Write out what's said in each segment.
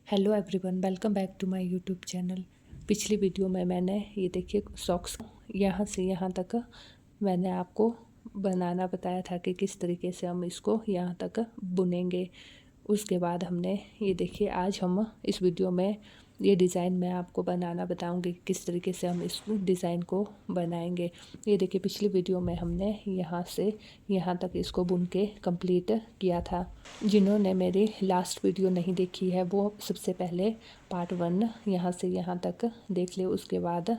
Hello everyone, welcome back to my YouTube channel. पिछली video में मैंने ये देखिए सॉक्स यहाँ से यहाँ तक मैंने आपको बनाना बताया था कि किस तरीके से हम इसको यहाँ तक बुनेंगे। उसके बाद हमने ये देखिए आज हम इस वीडियो में ये डिज़ाइन मैं आपको बनाना बताऊंगी किस तरीके से हम इस डिज़ाइन को बनाएंगे। ये देखिए पिछली वीडियो में हमने यहाँ से यहाँ तक इसको बुन के कंप्लीट किया था। जिन्होंने मेरी लास्ट वीडियो नहीं देखी है वो सबसे पहले पार्ट 1 यहाँ से यहाँ तक देख ले। उसके बाद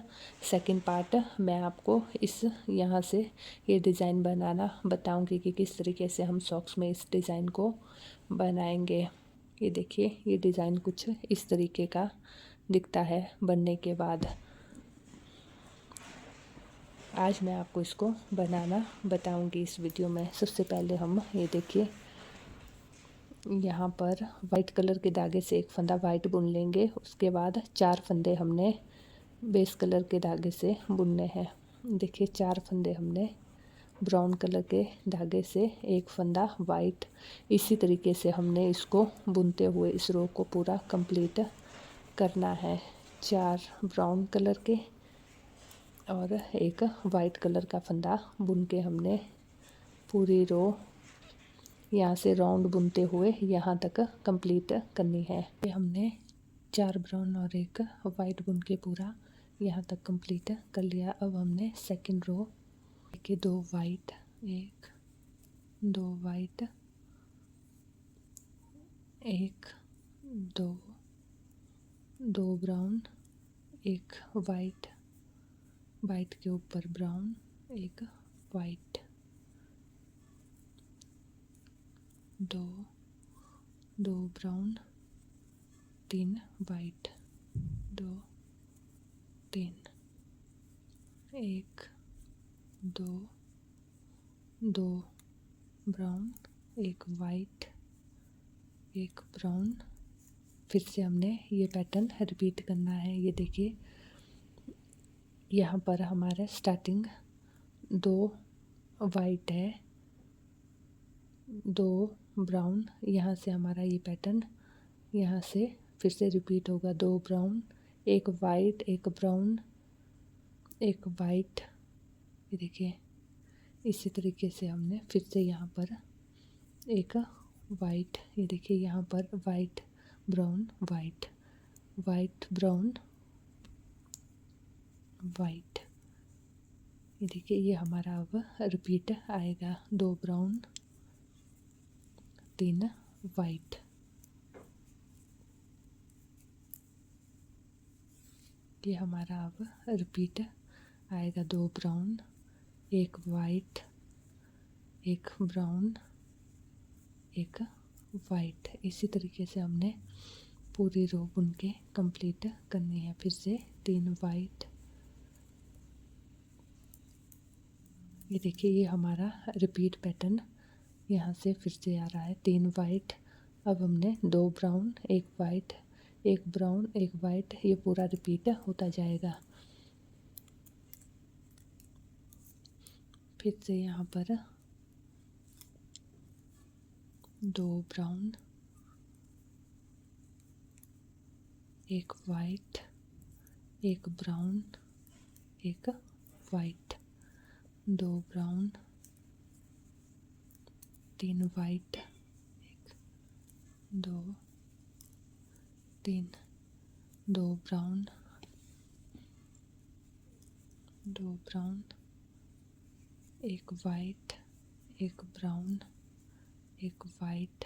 सेकंड पार्ट मैं आपको इस यहाँ से ये डिज़ाइन बनाना बताऊंगी कि किस तरीके से हम सॉक्स में इस डिज़ाइन को बनाएंगे। ये देखिए ये डिज़ाइन कुछ इस तरीके का दिखता है बनने के बाद। आज मैं आपको इसको बनाना बताऊंगी इस वीडियो में। सबसे पहले हम ये देखिए यहाँ पर वाइट कलर के धागे से एक फंदा वाइट बुन लेंगे। उसके बाद 4 फंदे हमने बेस कलर के धागे से बुनने हैं। देखिए 4 फंदे हमने ब्राउन कलर के धागे से एक फंदा वाइट। इसी तरीके से हमने इसको बुनते हुए इस रो को पूरा कंप्लीट करना है। 4 ब्राउन कलर के और एक वाइट कलर का फंदा बुन के हमने पूरी रो यहाँ से राउंड बुनते हुए यहाँ तक कंप्लीट करनी है। ये हमने 4 ब्राउन और एक वाइट बुन के पूरा यहाँ तक कंप्लीट कर लिया। अब हमने सेकंड रो के 2 white, 1 2 white, 1 2 2 brown, 1 white, white के ऊपर brown, 1 white, 2 2 brown, 3 white, 2 3, 1 2 2 brown, 1 white, 1 brown. फिर से हमने ये पैटर्न रिपीट करना है। ये देखिए यहाँ पर हमारा स्टार्टिंग 2 वाइट है, 2 ब्राउन। यहाँ से हमारा ये पैटर्न यहाँ से फिर से रिपीट होगा। 2 ब्राउन, 1 वाइट, 1 ब्राउन, 1 वाइट। ये देखिए इसी तरीके से हमने फिर से यहाँ पर एक वाइट। ये देखिए यहाँ पर white brown white, white brown white. ये देखिए ये हमारा अब रिपीट आएगा। 2 ब्राउन, 3 वाइट। ये हमारा अब रिपीट आएगा। 2 ब्राउन, 1 वाइट, 1 ब्राउन, 1 वाइट। इसी तरीके से हमने पूरी रो बुन के कंप्लीट करनी है। फिर से 3 वाइट। ये देखिए ये हमारा रिपीट पैटर्न यहाँ से फिर से आ रहा है। 3 वाइट। अब हमने 2 ब्राउन, 1 वाइट, 1 ब्राउन, 1 वाइट। ये पूरा रिपीट होता जाएगा। फिर से यहाँ पर 2 brown, 1 white, 1 brown, 1 white, 2 brown, 3 white, 1 2 3, 2 brown, 2 brown, 1 white, 1 brown, 1 white,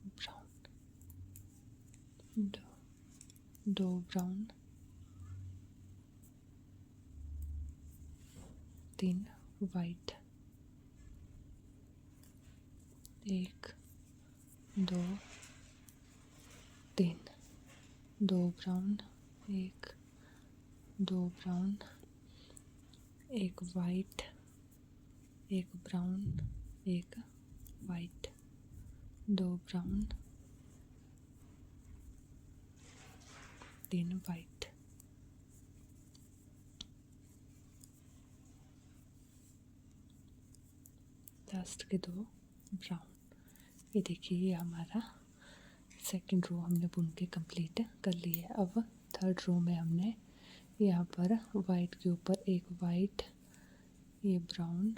brown, 2 brown, 3 white, 1 2 3, 2 brown, 1 2 brown, 1 white, 1 brown, 1 white, 2 brown, 3 white. Last के 2 ब्राउन। ये देखिए ये हमारा सेकंड रो हमने बुन के कंप्लीट कर लिया है। अब थर्ड रो में हमने यहाँ पर वाइट के ऊपर एक वाइट, ये ब्राउन,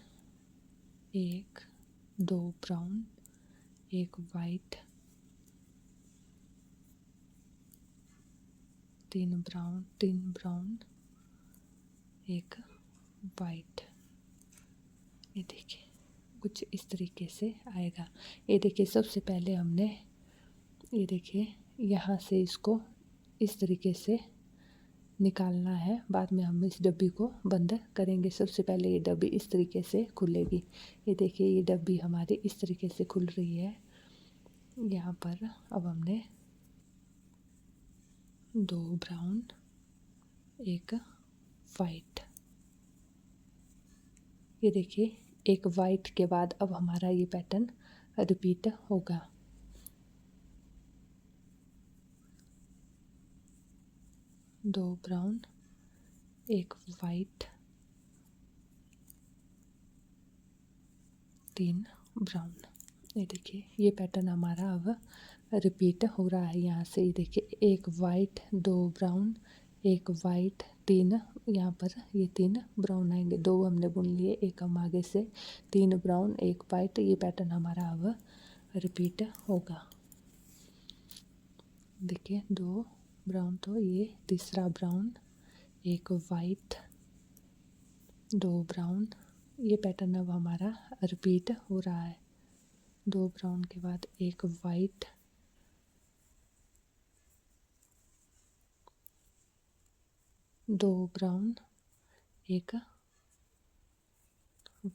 एक, दो ब्राउन, एक वाइट, तीन ब्राउन, एक वाइट। ये देखिए कुछ इस तरीके से आएगा। ये देखिए सबसे पहले हमने, ये देखिए यहाँ से इसको इस तरीके से निकालना है, बाद में हम इस डब्बी को बंद करेंगे। सबसे पहले ये डब्बी इस तरीके से खुलेगी। ये देखिए ये डब्बी हमारी इस तरीके से खुल रही है। यहाँ पर अब हमने दो ब्राउन, एक वाइट, ये देखिए एक वाइट के बाद अब हमारा ये पैटर्न रिपीट होगा। दो ब्राउन, एक वाइट, तीन ब्राउन। ये देखिए ये पैटर्न हमारा अब रिपीट हो रहा है। यहाँ से ये देखिए एक वाइट, दो ब्राउन, एक वाइट, तीन, यहाँ पर ये तीन ब्राउन आएंगे। दो हमने बुन लिए, एक हम आगे से, तीन ब्राउन, एक वाइट। ये पैटर्न हमारा अब रिपीट होगा। देखिए दो ब्राउन, तो ये तीसरा ब्राउन, एक वाइट, दो ब्राउन। ये पैटर्न अब हमारा रिपीट हो रहा है। दो ब्राउन के बाद एक वाइट, दो ब्राउन, एक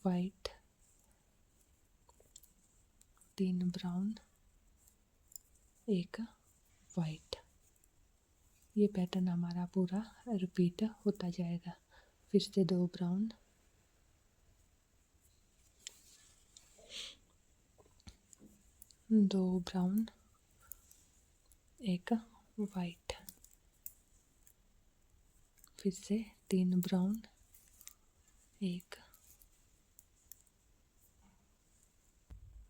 वाइट, तीन ब्राउन, एक वाइट। ये पैटर्न हमारा पूरा रिपीट होता जाएगा। फिर से दो ब्राउन, दो ब्राउन, एक वाइट, फिर से तीन ब्राउन, एक,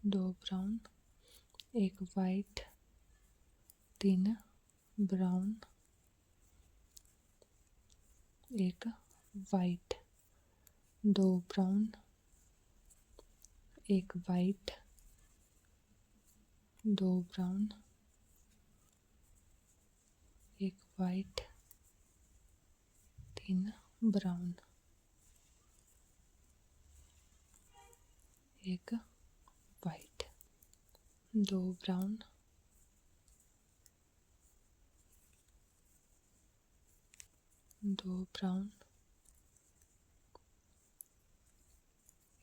दो ब्राउन, एक वाइट, तीन ब्राउन, एक वाइट, दो ब्राउन, एक वाइट, दो ब्राउन, एक वाइट, तीन ब्राउन, एक वाइट, दो ब्राउन, दो ब्राउन,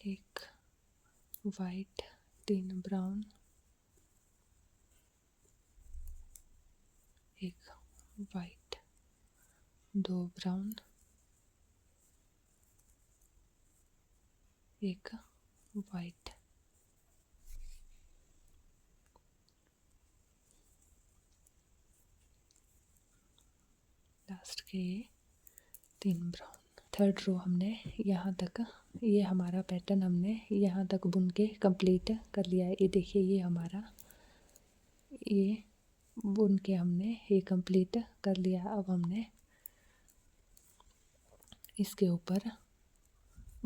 एक वाइट, तीन ब्राउन, एक वाइट, दो ब्राउन, एक वाइट। लास्ट के ये तीन ब्राउन। थर्ड रो हमने यहाँ तक, ये हमारा पैटर्न हमने यहाँ तक बुन के कंप्लीट कर लिया है। ये देखिए ये हमारा, ये बुन के हमने ये कंप्लीट कर लिया। अब हमने इसके ऊपर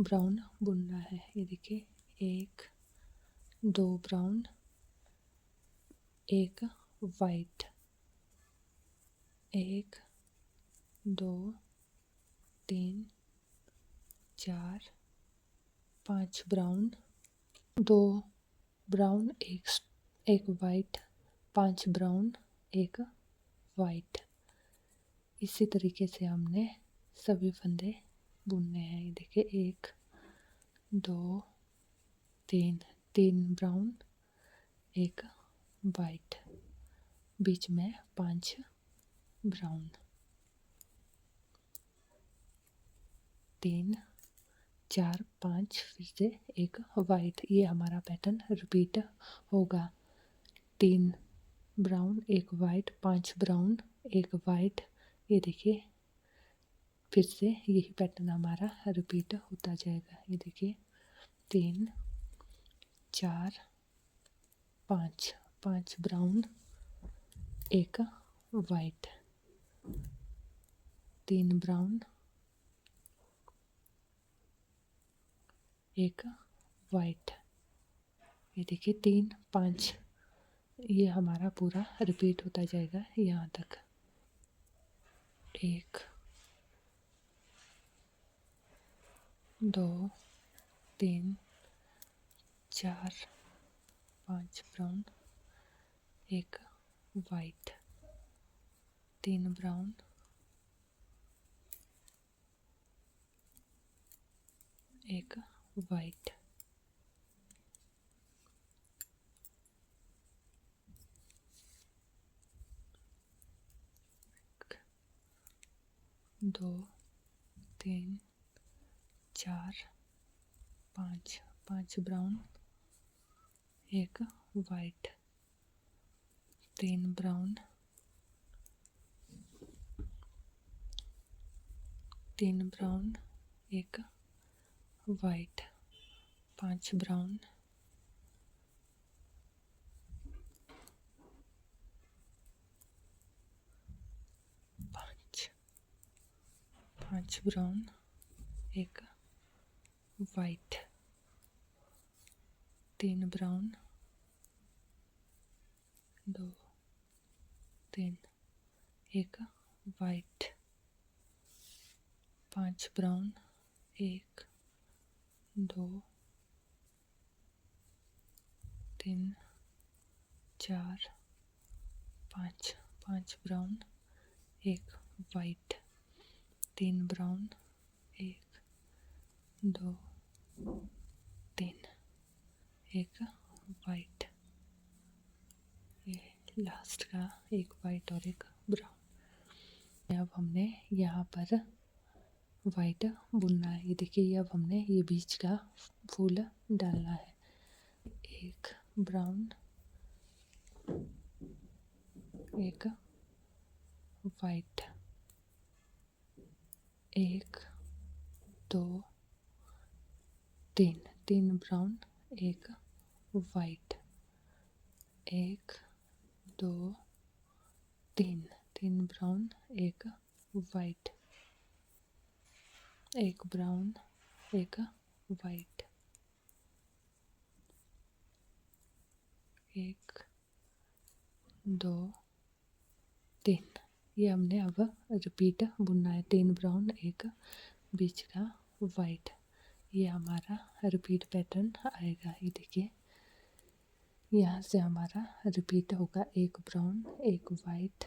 ब्राउन बुनना है। ये देखिए एक, दो ब्राउन, एक वाइट, एक, दो, तीन, चार, पांच ब्राउन, दो ब्राउन, एक वाइट, पांच ब्राउन, एक वाइट। इसी तरीके से हमने सभी फंदे बुनने हैं। ये देखिए एक, दो, तीन, तीन ब्राउन, एक वाइट, बीच में पांच ब्राउन, तीन, चार, पाँच, फिर से एक वाइट। ये हमारा पैटर्न रिपीट होगा। तीन ब्राउन, एक वाइट, पांच ब्राउन, एक वाइट। ये देखिए फिर से यही पैटर्न हमारा रिपीट होता जाएगा। ये देखिए तीन, चार, पाँच, 5 ब्राउन, एक वाइट, 3 ब्राउन, एक वाइट। ये देखिए 3 5, ये हमारा पूरा रिपीट होता जाएगा यहाँ तक। 1 2 3 4 5 ब्राउन, एक वाइट, 3 ब्राउन, एक वाइट, 2 3 4 5, 5 ब्राउन, एक वाइट, 3 ब्राउन, 3 ब्राउन, एक वाइट, 5 ब्राउन, 5 ब्राउन, एक वाइट, 3 ब्राउन, 2 3, एक वाइट, 5 ब्राउन, 1 2 3 4 5, 5 ब्राउन, एक वाइट, 3 ब्राउन, 1 2 3, एक वाइट, ये लास्ट का एक वाइट और एक ब्राउन। अब हमने यहाँ पर वाइट बुनना है। ये देखिए, ये अब हमने ये बीच का फूल डालना है। एक ब्राउन, एक वाइट, 1 2 3, 3 ब्राउन, एक वाइट, 1 2 3, 3 ब्राउन, एक वाइट, एक ब्राउन, एक वाइट, 1 2 3। ये हमने अब रिपीट बुनना है। 3 ब्राउन, एक बीच का वाइट, ये हमारा रिपीट पैटर्न आएगा। ये देखिए, यहाँ से हमारा रिपीट होगा। एक ब्राउन, एक वाइट,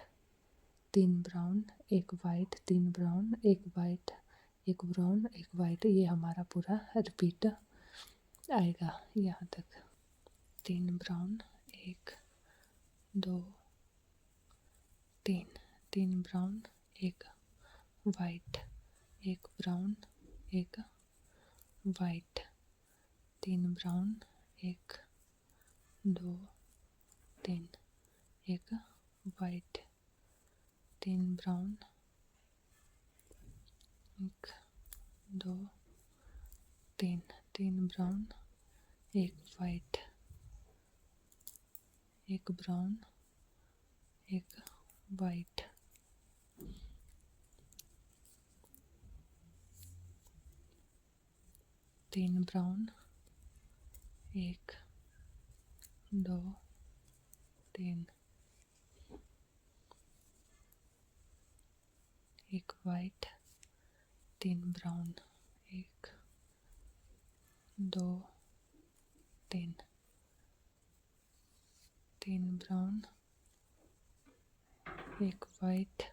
3 ब्राउन, एक वाइट, 3 ब्राउन, एक वाइट, एक ब्राउन, एक वाइट, ये हमारा पूरा रिपीट आएगा यहाँ तक। 3 ब्राउन, 1 2 3, 3 ब्राउन, एक वाइट, एक ब्राउन, एक वाइट, 3 ब्राउन, 1 2 3, एक वाइट, 3 ब्राउन, 1 2 3, 3 ब्राउन, एक वाइट, एक ब्राउन, एक वाइट, 3 ब्राउन, 1 2 3, एक वाइट, 3 ब्राउन, 1 2 3, 3 ब्राउन, एक वाइट,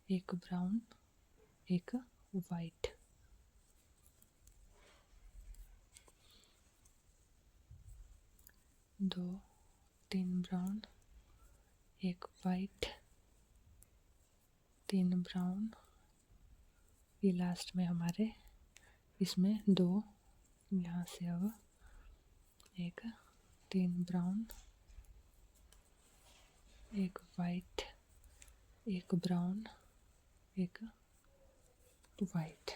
एक ब्राउन, एक वाइट, 2 3 ब्राउन, एक वाइट, 3 ब्राउन, ये लास्ट में हमारे इसमें 2 यहाँ से अब एक 3 ब्राउन, एक वाइट, एक ब्राउन, एक वाइट,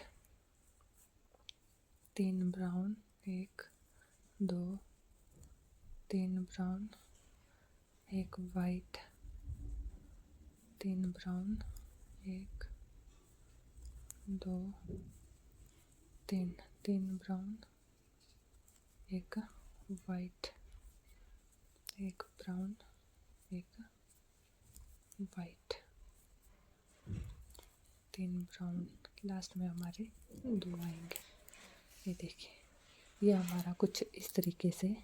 3 ब्राउन, 1 2 तीन ब्राउन, एक वाइट, तीन ब्राउन, एक, दो, तीन, तीन ब्राउन, एक वाइट, एक ब्राउन, एक वाइट, तीन ब्राउन, लास्ट में हमारे दो आएंगे। ये देखिए, ये हमारा कुछ इस तरीके से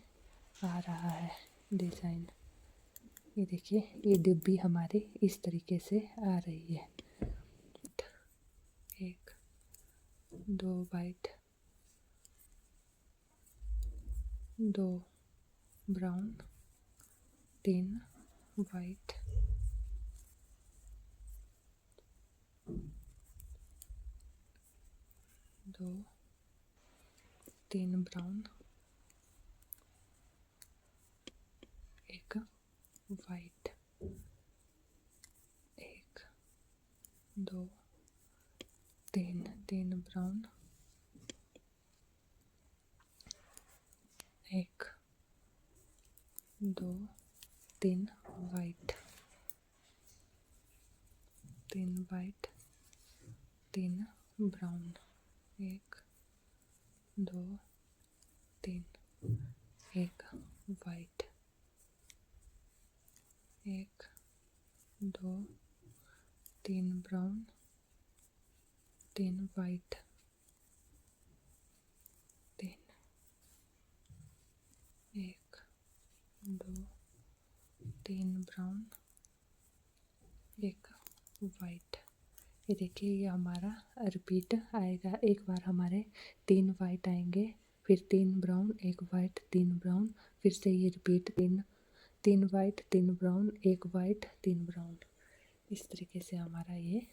आ रहा है डिज़ाइन। ये देखिए, ये डिब्बी हमारी इस तरीके से आ रही है। एक, दो वाइट, दो ब्राउन, तीन वाइट, दो, तीन ब्राउन, एक वाइट, एक, दो, तीन, तीन ब्राउन, एक, दो, तीन वाइट, तीन वाइट, तीन ब्राउन, एक, दो, तीन, एक वाइट, एक, दो, तीन ब्राउन, तीन वाइट, तीन, एक, दो, तीन ब्राउन, एक वाइट। ये देखिए, ये हमारा रिपीट आएगा। एक बार हमारे तीन वाइट आएंगे, फिर तीन ब्राउन, एक वाइट, तीन ब्राउन, फिर से ये रिपीट तीन वाइट, तीन ब्राउन, एक वाइट, तीन ब्राउन। इस तरीके से हमारा ये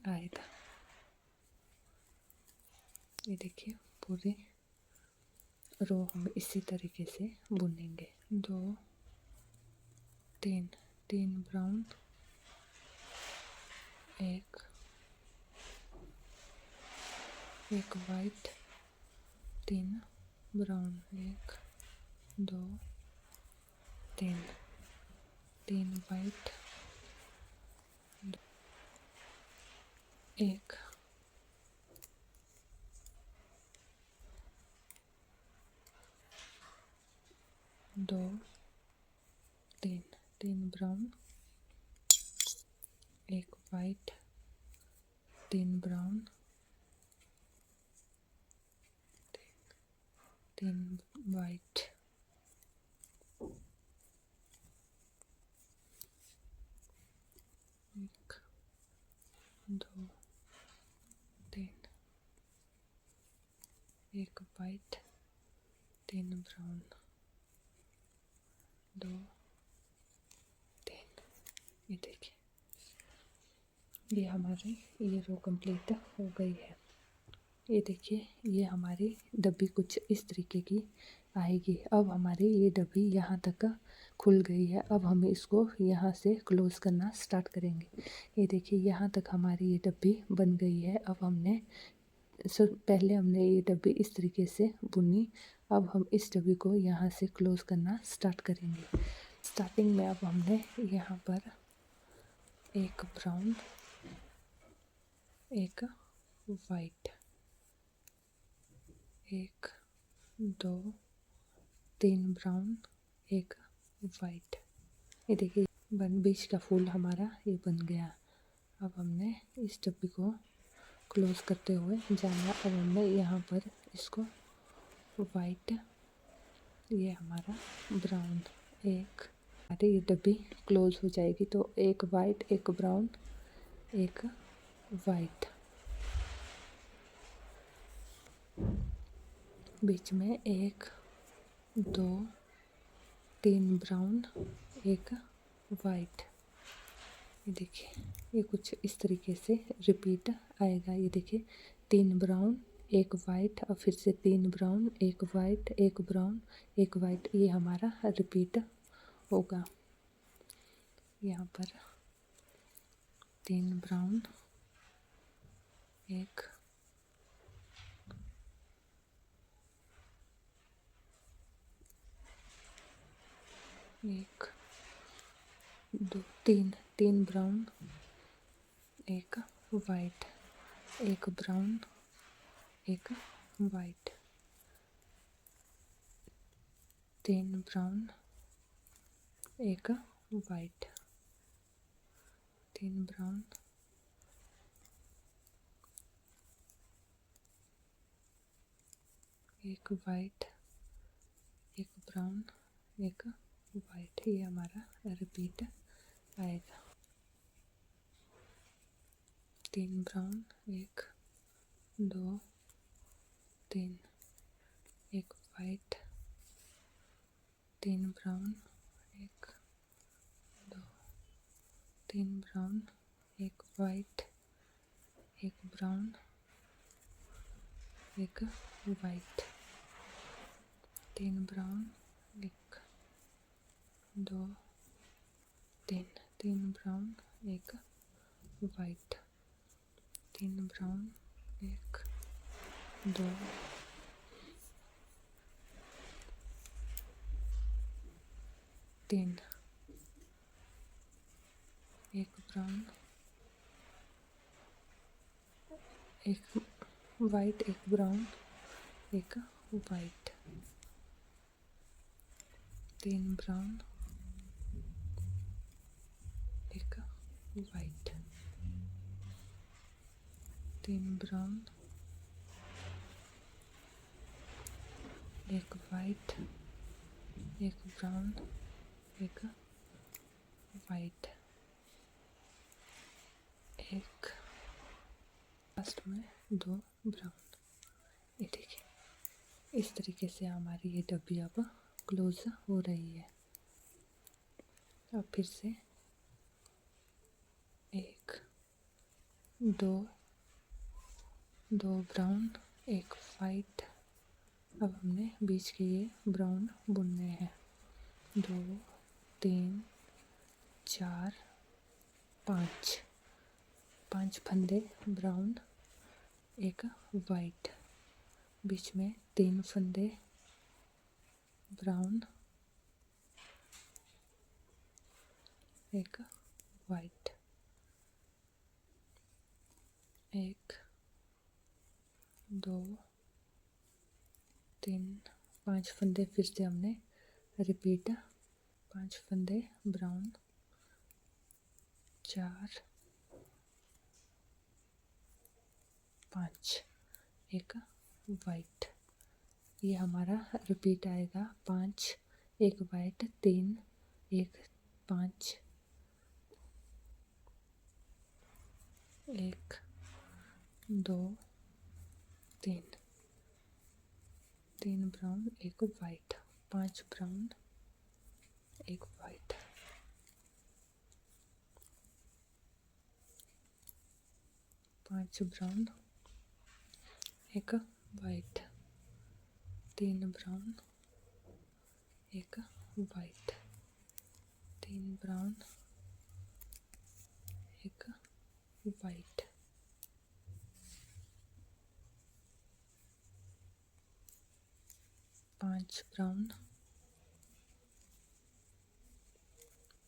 आएगा। ये देखिए, पूरी रो हम इसी तरीके से बुनेंगे। दो, तीन, तीन ब्राउन, एक वाइट, तीन ब्राउन, एक, दो, तीन, तीन वाइट, एक, दो, तीन, तीन ब्राउन, एक वाइट, तीन ब्राउन, तीन वाइट, एक, दो, तीन, एक वाइट, तीन ब्राउन, दो, तीन। ये देखिए, ये हमारी ये रो कंप्लीट हो गई है। ये देखिए, ये हमारी डब्बी कुछ इस तरीके की आएगी। अब हमारी ये डब्बी यहाँ तक खुल गई है। अब हम इसको यहाँ से क्लोज़ करना स्टार्ट करेंगे। ये देखिए, यहाँ तक हमारी ये डब्बी बन गई है। अब पहले हमने ये डब्बी इस तरीके से बुनी। अब हम इस डब्बी को यहाँ से क्लोज़ करना स्टार्ट करेंगे। स्टार्टिंग में अब हमने यहाँ पर एक ब्राउन, एक वाइट, एक, दो, तीन ब्राउन, एक वाइट। ये देखिए, बीच का फूल हमारा ये बन गया। अब हमने इस डब्बी को क्लोज़ करते हुए जाना। अब हमने यहाँ पर इसको वाइट, ये हमारा ब्राउन, एक, अरे ये डब्बी क्लोज़ हो जाएगी। तो एक वाइट, एक ब्राउन, एक वाइट, बीच में एक, दो, तीन ब्राउन, एक वाइट। ये देखिए, ये कुछ इस तरीके से रिपीट आएगा। ये देखिए, तीन ब्राउन, एक वाइट, और फिर से तीन ब्राउन, एक वाइट, एक ब्राउन, एक वाइट। ये हमारा रिपीट होगा। यहाँ पर तीन ब्राउन, एक, एक, दो, तीन, तीन ब्राउन, एक वाइट, एक ब्राउन, एक वाइट, तीन ब्राउन, एक वाइट, तीन ब्राउन, एक वाइट, एक ब्राउन, एक वाइट। ये हमारा रिपीट आएगा। तीन ब्राउन, एक, दो, तीन, एक वाइट, तीन ब्राउन, एक, दो, तीन ब्राउन, एक वाइट, एक ब्राउन, एक वाइट, तीन ब्राउन, एक, दो, तीन, तीन ब्राउन, एक वाइट, तीन ब्राउन, एक, दो, तीन, एक ब्राउन, एक वाइट, एक ब्राउन, एक वाइट, तीन ब्राउन, एक वाइट, तीन ब्राउन, एक वाइट, एक ब्राउन, एक वाइट, एक लास्ट में दो ब्राउन। ये देखिए, इस तरीके से हमारी ये डब्बी अब क्लोज हो रही है। अब फिर से एक, दो, दो ब्राउन, एक वाइट। अब हमने बीच के ये ब्राउन बुनने हैं। दो, तीन, चार, पाँच, पांच फंदे ब्राउन, एक वाइट, बीच में तीन फंदे ब्राउन, एक वाइट, एक, दो, तीन, पांच फंदे फिर से हमने रिपीट, पांच फंदे ब्राउन, चार, पाँच, एक वाइट। ये हमारा रिपीट आएगा। पाँच, एक वाइट, तीन, एक, पाँच, एक, दो, तीन, तीन ब्राउन, एक वाइट, पांच ब्राउन, एक वाइट, पांच ब्राउन, एक वाइट, तीन ब्राउन, एक वाइट, तीन ब्राउन, एक वाइट, पांच ब्राउन,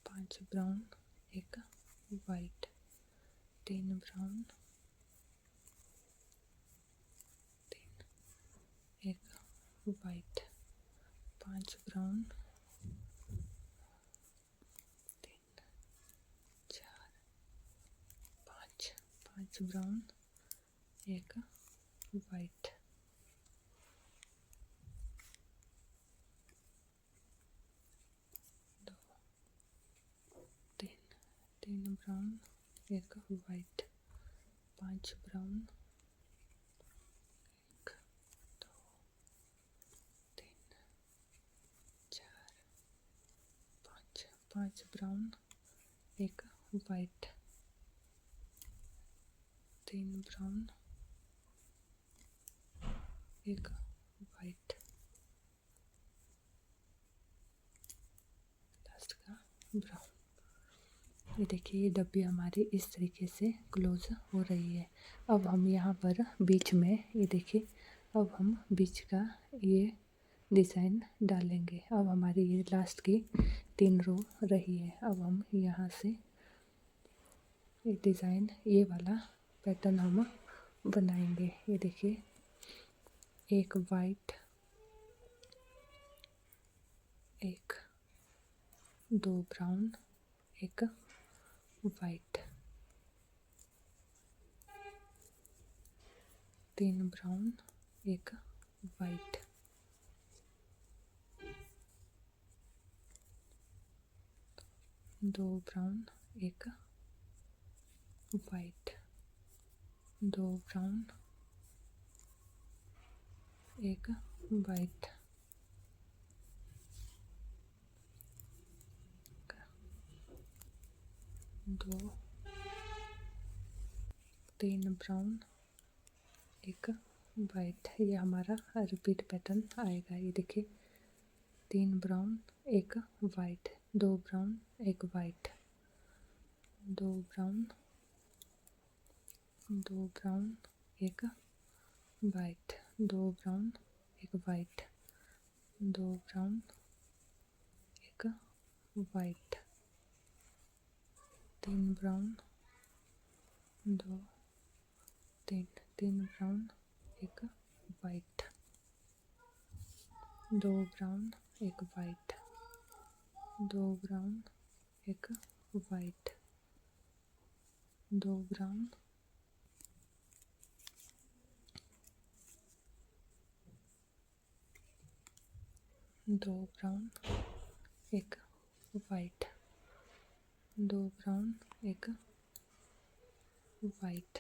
पांच ब्राउन, एक वाइट, तीन ब्राउन, तीन, एक वाइट, पांच ब्राउन, तीन, चार, पाँच, पांच ब्राउन, एक वाइट, दो, तीन, तीन ब्राउन, एक वाइट, पांच ब्राउन, एक, दो, तीन, चार, पाँच, पांच ब्राउन, एक वाइट, तीन ब्राउन, एक वाइट, लास्ट का ब्राउन। ये देखिए, ये डब्बी हमारी इस तरीके से क्लोज हो रही है। अब हम यहाँ पर बीच में, ये देखिए, अब हम बीच का ये डिज़ाइन डालेंगे। अब हमारी ये लास्ट की 3 रो रही है। अब हम यहाँ से ये डिज़ाइन, ये वाला पैटर्न हम बनाएंगे। ये देखिए, एक वाइट, एक 2 ब्राउन, एक वाइट, 3 ब्राउन, एक वाइट, 2 ब्राउन, एक वाइट, 2 ब्राउन, एक वाइट, 2, 3 ब्राउन, एक वाइट। ये हमारा रिपीट पैटर्न आएगा। ये देखिए, 3 ब्राउन, एक वाइट, 2 ब्राउन, एक वाइट, 2 ब्राउन, 2 ब्राउन, एक वाइट, 2 ब्राउन, एक वाइट, 2 ब्राउन, एक वाइट, 3 ब्राउन, 2, 3 ब्राउन, एक वाइट, 2 ब्राउन, एक वाइट, 2 ब्राउन, एक वाइट, 2 ब्राउन, 2 ब्राउन, एक वाइट, 2 ब्राउन, एक वाइट,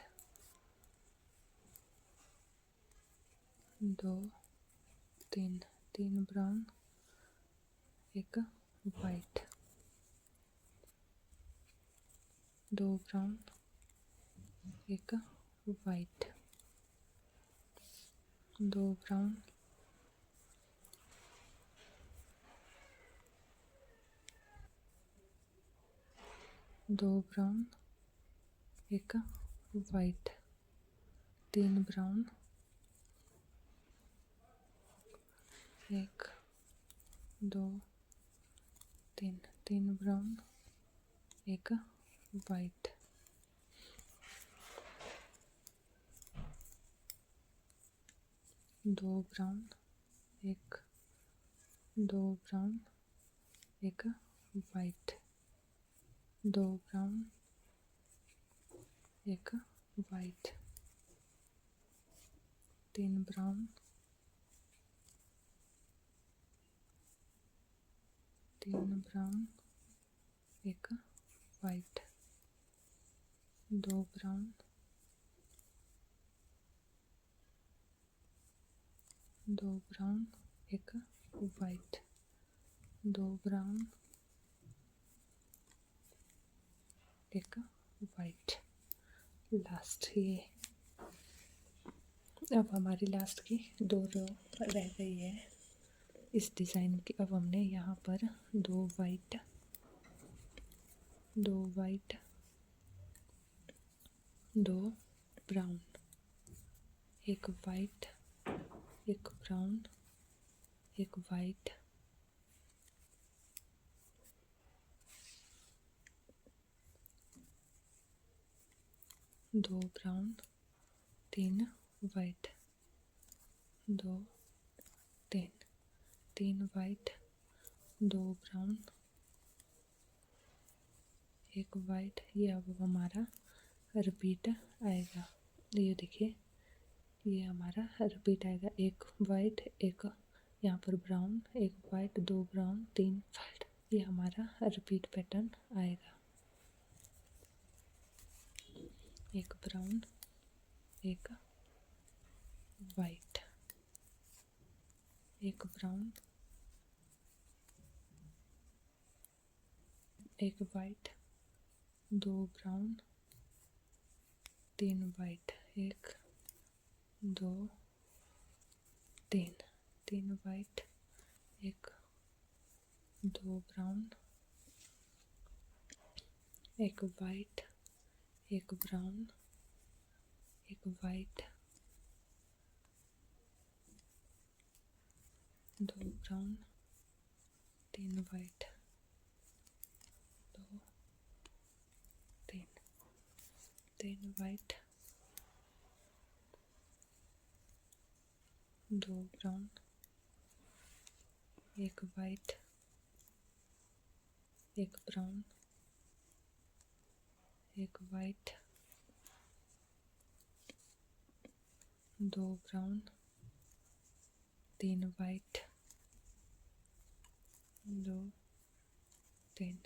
2, 3 ब्राउन, एक वाइट, 2 ब्राउन, एक वाइट, 2 ब्राउन, 2 ब्राउन, एक वाइट, 3 ब्राउन, एक, 2, 3 ब्राउन, एक वाइट, 2 ब्राउन, एक, 2 ब्राउन, एक वाइट, 2 ब्राउन, एक वाइट, 3 ब्राउन, 3 ब्राउन, एक वाइट, 2 ब्राउन, 2 ब्राउन, एक वाइट, 2 ब्राउन, एक वाइट। लास्ट, ये अब हमारी लास्ट की 2 रो रह गई है इस डिज़ाइन की। अब हमने यहाँ पर 2 वाइट, 2 वाइट, 2 ब्राउन, एक वाइट, एक ब्राउन, एक white, 2 brown, 3 white, 2, 3 white, 2 brown, एक वाइट। ये अब हमारा रिपीट आएगा। ये देखिए, ये हमारा रिपीट आएगा। एक वाइट, एक यहाँ पर ब्राउन, एक वाइट, 2 ब्राउन, 3 वाइट। ये हमारा रिपीट पैटर्न आएगा। एक ब्राउन, एक वाइट, एक ब्राउन, एक वाइट, 2 ब्राउन, 3 वाइट, एक, 2, 3 वाइट, एक, 2 ब्राउन, एक वाइट, एक ब्राउन, एक white, 2 brown, 3 white, 3 white, 2 brown, 1 white, 1 brown, 1 white, 2 brown, 3 white, 2 3,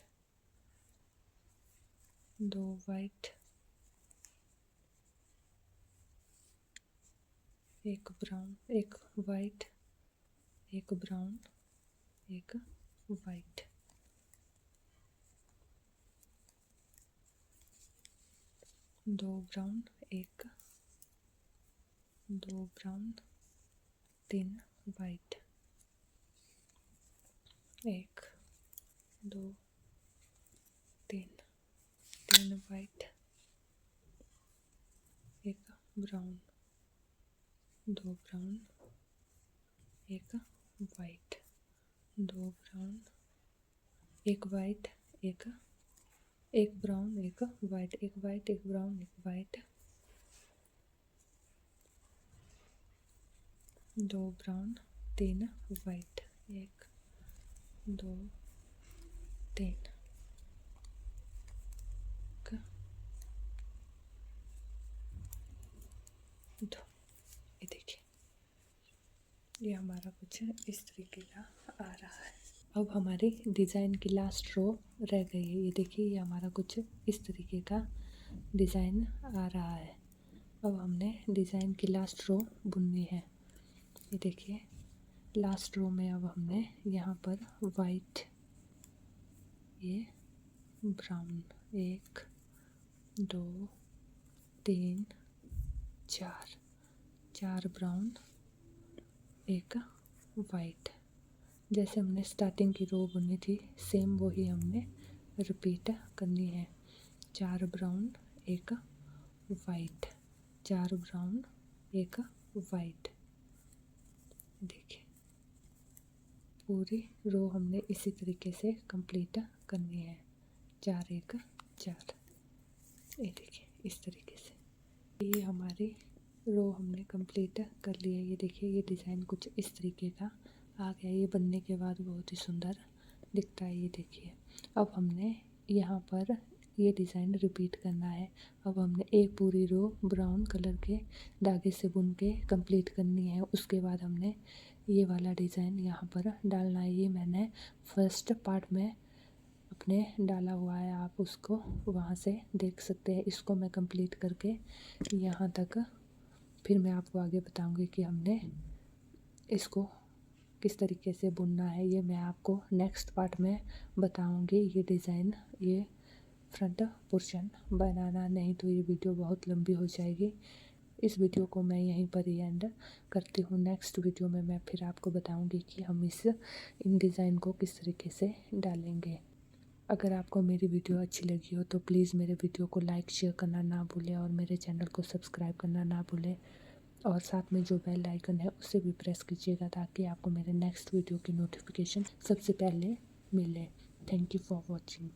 2 white, 1 brown, 1 white, 1 brown, 1 white, 2 brown, 1, 2 brown, 3 white, 1 2 3, 3 white, 1 brown, 2 brown, 1 white, 2 brown, 1 white, 1 brown, 1 white, 1 white, 1 brown, 1 white, 2 brown, 3 white, 1 2 3, 1 2। ये देखिए, ये हमारा कुछ इस तरीके का आ रहा है। अब हमारी डिज़ाइन की लास्ट रो रह गई है। ये देखिए, ये हमारा कुछ इस तरीके का डिज़ाइन आ रहा है। अब हमने डिज़ाइन की लास्ट रो बुननी है। ये देखिए, लास्ट रो में अब हमने यहाँ पर वाइट, ये ब्राउन, 1 2 3 4 ब्राउन, 1 वाइट। जैसे हमने स्टार्टिंग की रो बुनी थी, सेम वही हमने रिपीट करनी है। 4 ब्राउन, 1 वाइट, 4 ब्राउन, 1 वाइट। देखिए, पूरी रो हमने इसी तरीके से कंप्लीट करनी है। 4 1 4। ये देखिए, इस तरीके से ये हमारी रो हमने कंप्लीट कर ली है। ये देखिए, ये डिज़ाइन कुछ इस तरीके का आ गया। ये बनने के बाद बहुत ही सुंदर दिखता है। ये देखिए, अब हमने यहाँ पर ये डिज़ाइन रिपीट करना है। अब हमने एक पूरी रो ब्राउन कलर के धागे से बुन के कंप्लीट करनी है। उसके बाद हमने ये वाला डिज़ाइन यहाँ पर डालना है। ये मैंने फर्स्ट पार्ट में अपने डाला हुआ है, आप उसको वहाँ से देख सकते हैं। इसको मैं कंप्लीट करके यहाँ तक फिर मैं आपको आगे बताऊँगी कि हमने इसको किस तरीके से बुनना है। ये मैं आपको नेक्स्ट पार्ट में बताऊँगी। ये डिज़ाइन, ये फ्रंट पोर्शन बनाना, नहीं तो ये वीडियो बहुत लंबी हो जाएगी। इस वीडियो को मैं यहीं पर ही एंड करती हूँ। नेक्स्ट वीडियो में मैं फिर आपको बताऊँगी कि हम इन डिज़ाइन को किस तरीके से डालेंगे। अगर आपको मेरी वीडियो अच्छी लगी हो तो प्लीज़ मेरे वीडियो को लाइक शेयर करना ना भूलें और मेरे चैनल को सब्सक्राइब करना ना भूलें, और साथ में जो बेल आइकन है उसे भी प्रेस कीजिएगा ताकि आपको मेरे नेक्स्ट वीडियो की नोटिफिकेशन सबसे पहले मिले। Thank you for watching.